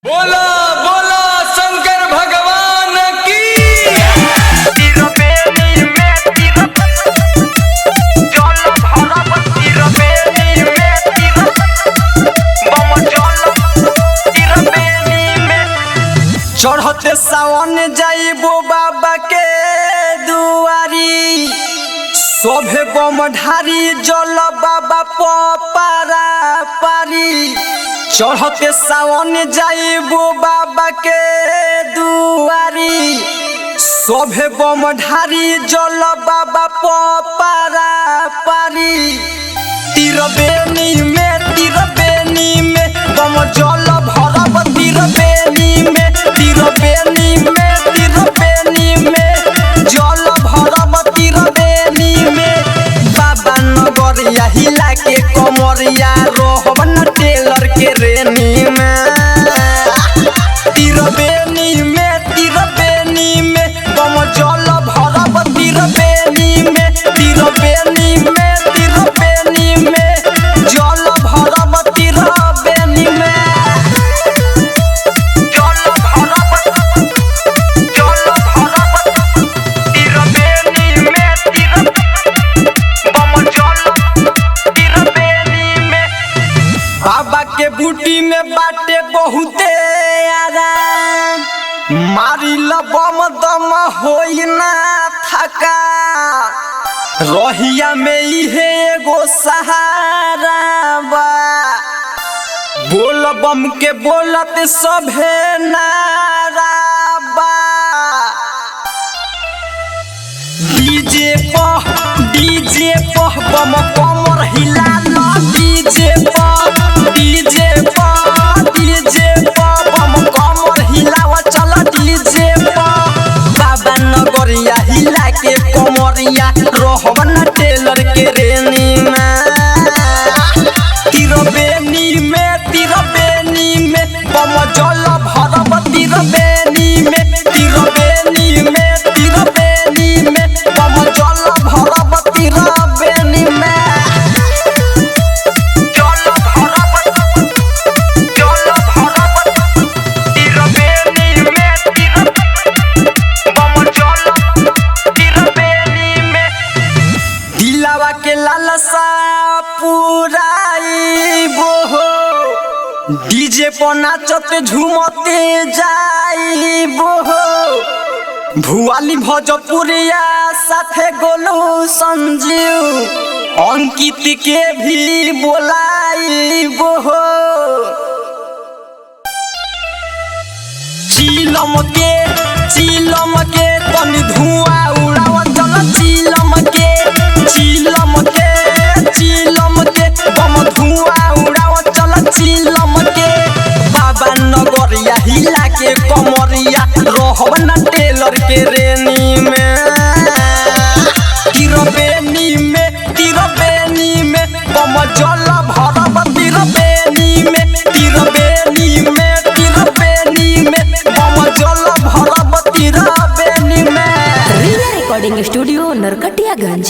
बोला बोला शंकर भगवान की। चढ़ते सावन जाइबो बाबा के दुआरी, सोभे बम ढारी जल बाबा पारा पारी। चढ़ते सावन जाइबो बाबा के दुआरी, सोभे बम ढारी जल बाबा पारा पारी। तिरबेनी में बम जल भरब, तिरबेनी में जल भरब, तिरबेनी में। बाबा नगरिया हिला के कमरिया रहब न टेलर के रेनी में। तिरबेनी में बम जल भरब, तिरबेनी में जल भरब, तिरबेनी में। बाबा के बूटी में बाटे बहुते आराम, मारी बम दम होई ना थका। रहिया में इहे एगो सहारा बा, बोल बम के बोलत सभे नारा बा। डीजे पह बम कमर हिला लो, डीजे पह बम कमर हिलावा चल, डीजे पह। बाबा नगरिया हिला के कमरिया रहब न टेलर के रेनी में। तिरबेनी में बम जल भरब, तिरबेनी में बम जल भरब, तिरबेनी में। दिलावा के लालसा पुराइबो हो, डीजे पर नाचत झूमते जाइबो हो। भुआली भोजपुरिया साथे गोलू संजीव, अंकित के भी बोलाइबो हो। चिलम के तनी धुआं उड़ाव चल, चिलम के बम धुआं उड़ाव चल, चिलम के। बाबा नगरिया हिला के कमरिया रहब न टेलर के रेनी में। तिरबेनी में बम जल भरब, तिरबेनी में बम जल भरब, तिरबेनी में। रिया रिकॉर्डिंग स्टूडियो नरकटियागंज।